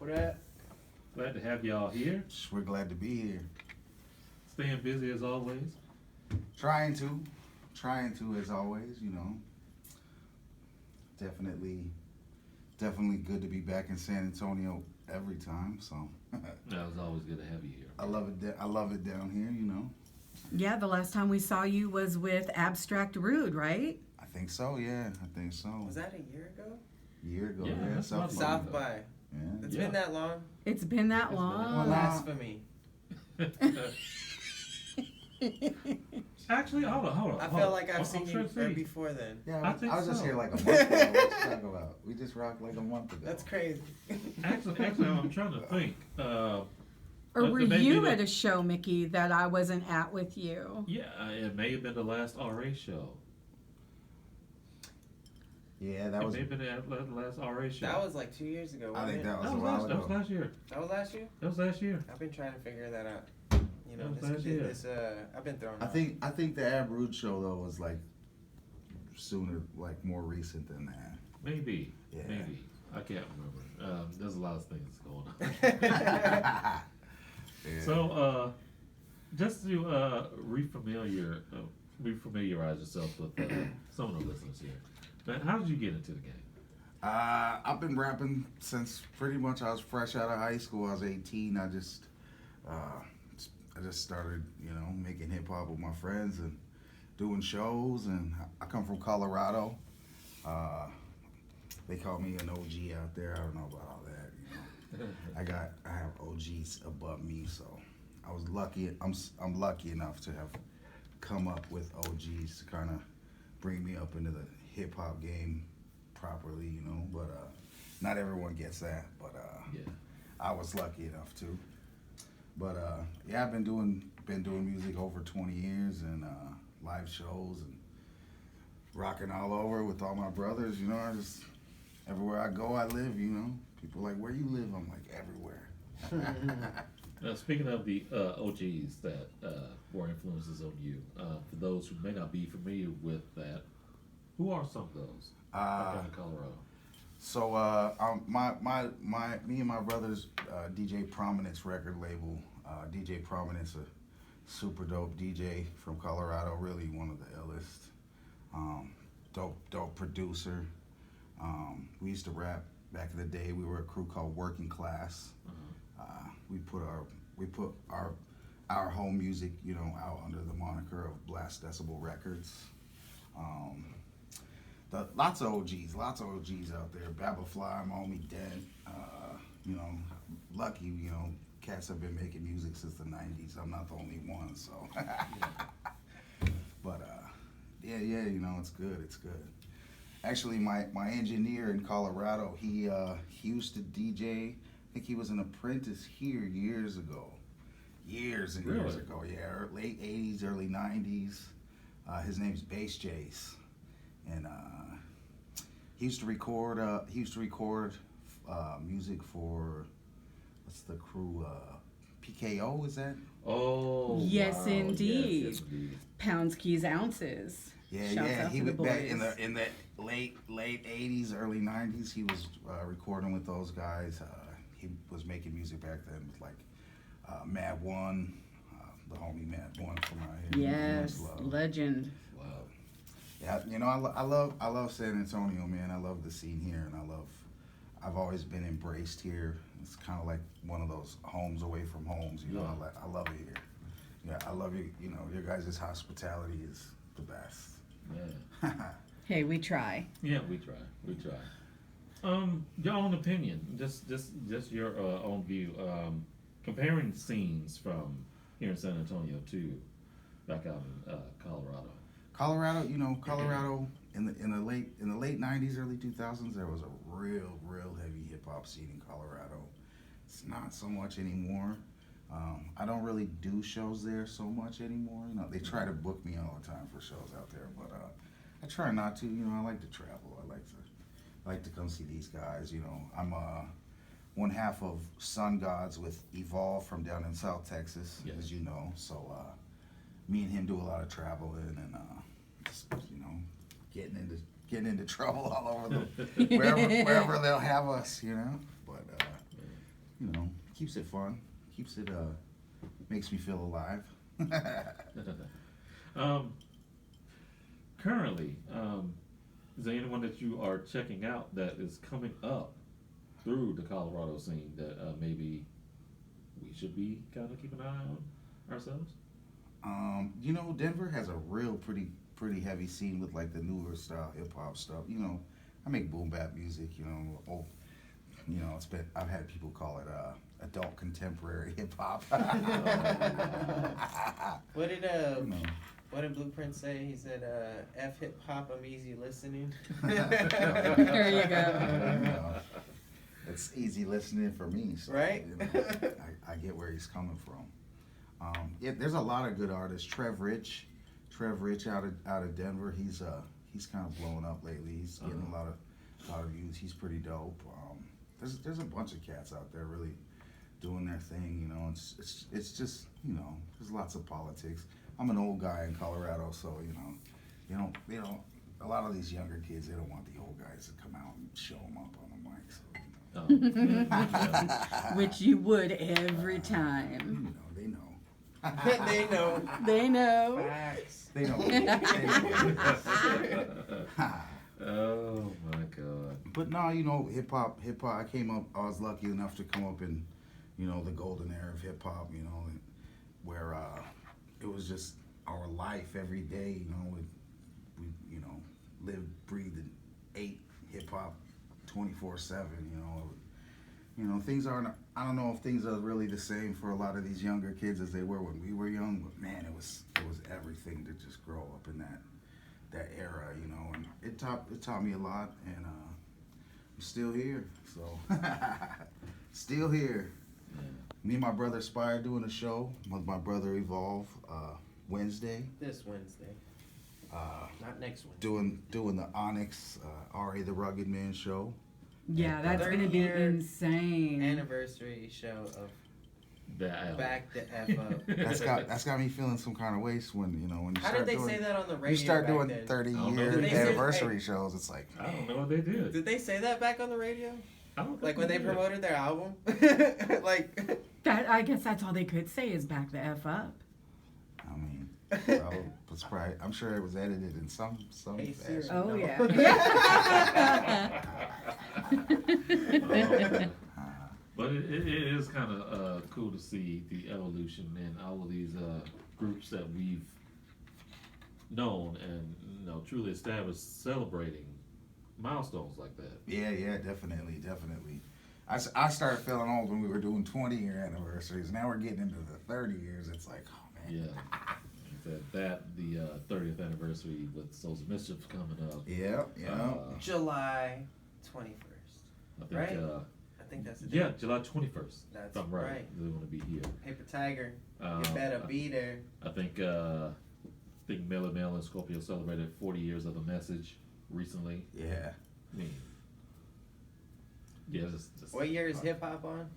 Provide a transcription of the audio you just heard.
What at? Glad to have y'all here. We're glad to be here. Staying busy as always. Trying to as always, you know. Definitely good to be back in San Antonio every time. So No, it's always good to have you here. I love it. I love it down here, you know. Yeah, the last time we saw you was with Abstract Rude, right? I think so. Yeah, I think so. Was that a year ago? Year ago? Yeah, Yeah, that's South South by. by. Yeah. It's Yeah. been that long. It's been that It's been long. Blasphemy. Actually, hold on. I feel like I've I'm seen sure you to right see. before then. Yeah, I think I was just so. here like a month ago. What you talking about? We just rocked like a month ago. That's crazy. Actually, I'm trying to think. Or But were the baby you that- at a show, Mickey, that I wasn't at with you? Yeah, it may have been the last RA show. Yeah, that It was. may have been the last RA show. That was like 2 years ago. I Wasn't think it? that was That a was while last. That was ago. last year. That was last year. That was last year. I've been trying to figure that out. You know, That was last year. I've been thrown. I think the Ab Rude show though was like sooner, like more recent than that. Maybe. Yeah. Maybe. I can't remember. There's a lot of things going on. Yeah. So, just to refamiliarize yourself with some of the listeners here. Man, how did you get into the game? I've been rapping since pretty much I was fresh out of high school. I was 18. I just started, you know, making hip hop with my friends and doing shows. And I come from Colorado. They call me an OG out there. I don't know about all that. You know, I have OGs above me, so I was lucky. I'm lucky enough to have come up with OGs to kind of bring me up into the hip hop game properly, you know. But not everyone gets that. But Yeah. I was lucky enough to. But yeah, I've been doing music over 20 years and live shows and rocking all over with all my brothers. You know, I just everywhere I go, I live. You know, people like, where you live? I'm like, everywhere. Speaking of the OGs that were influences on you, for those who may not be familiar with that, who are some of those out in Colorado? So me and my brothers, DJ Prominence record label. DJ Prominence, a super dope DJ from Colorado, really one of the illest. Dope producer. We used to rap back in the day. We were a crew called Working Class. We put our home music, you know, out under the moniker of Blast Decibel Records. Lots of OGs out there. Babafly, my homie Dead. You know, lucky, you know, cats have been making music since the 90s. I'm not the only one, so. But yeah, you know, it's good. Actually, my engineer in Colorado, he used to DJ. I think he was an apprentice here years ago. Years and years Really? ago, yeah, late 80s, early 90s. His name's Bass Jace. And he used to record music for, what's the crew, PKO, is that? Oh, Yes, wow. indeed. Yes, indeed. Pounds, keys, ounces. Yeah, Shouts yeah. out He to the was back boys. in the late 80s, early 90s. He was recording with those guys. He was making music back then with like Mad One, the homie Mad One from out here. Yes, Much love. legend. Wow. Yeah, you know, I love San Antonio, man. I love the scene here, and I've always been embraced here. It's kind of like one of those homes away from homes, you know. Yeah. I love it here. Yeah, I love you. You know, your guys' hospitality is the best. Yeah. Hey, we try. Yeah, we try. Your own opinion, just your own view. Comparing scenes from here in San Antonio to back out in Colorado. Colorado in the late 90s, early 2000s, there was a real heavy hip hop scene in Colorado. It's not so much anymore. I don't really do shows there so much anymore. You know, they try to book me all the time for shows out there, but I try not to. You know, I like to travel. I like to come see these guys. You know, I'm one half of Sun Gods with Evolve from down in South Texas, Yes. as you know. So me and him do a lot of traveling and just, you know, getting into trouble all over the wherever they'll have us. You know, but keeps it fun. Keeps it makes me feel alive. Currently, is there anyone that you are checking out that is coming up through the Colorado scene that maybe we should be kind of keeping an eye on ourselves? You know, Denver has a real pretty heavy scene with like the newer style hip hop stuff. You know, I make boom bap music. You know, I've had people call it adult contemporary hip hop. What did You know. what did Blueprint say? He said, "F hip hop, I'm easy listening." There you go. You know, it's easy listening for me, so, Right? You know, I get where he's coming from. There's a lot of good artists. Trev Rich out of Denver. He's kind of blowing up lately. He's getting a lot of views. He's pretty dope. There's a bunch of cats out there really doing their thing. You know, it's just, you know, there's lots of politics. I'm an old guy in Colorado, so you know, a lot of these younger kids, they don't want the old guys to come out and show them up on the mic. So, Which you would every time. they know. They know. They know. Facts. They know. Oh my God. But no, you know, hip hop. I was lucky enough to come up in, you know, the golden era of hip hop. You know, where it was just our life every day. You know, we you know, lived, breathed, and ate hip hop 24/7. You know, things aren't. I don't know if things are really the same for a lot of these younger kids as they were when we were young. But man, it was everything to just grow up in that era. You know, and it taught me a lot, and I'm still here. So still here. Yeah. Me and my brother Spy are doing a show with my brother Evolve Wednesday. This Wednesday, not next Wednesday. Doing the Onyx R.A. the Rugged Man show. Yeah, that's gonna be 30-year insane. Anniversary show of That Back the F Up. That's got me feeling some kind of ways when you How start did they doing, say that on the radio? you start back doing then? 30-year Did they say- anniversary shows. It's like I don't know what they did. Did they say that back on the radio? I don't think Like when they did. promoted their album? Like, That, I guess that's all they could say is back the F up. I mean, I'm sure it was edited in some Hey, fashion. Siri. Oh No. yeah. But it is kind of cool to see the evolution in all of these groups that we've known and truly established, celebrating milestones like that. Yeah, definitely. I started feeling old when we were doing 20-year anniversaries. Now we're getting into the 30 years. It's like, oh man. Yeah. The 30th anniversary with Souls of Mischief coming up. Yeah. July 21st. I think, Right? I think that's the yeah, date. July 21st. That's if I'm right. right. They're going to be here. Paper Tiger. You better be there. I think Miller Mel and Scorpio celebrated 40 years of the message recently. Yeah. I mean, yeah, just What year is hip hop on?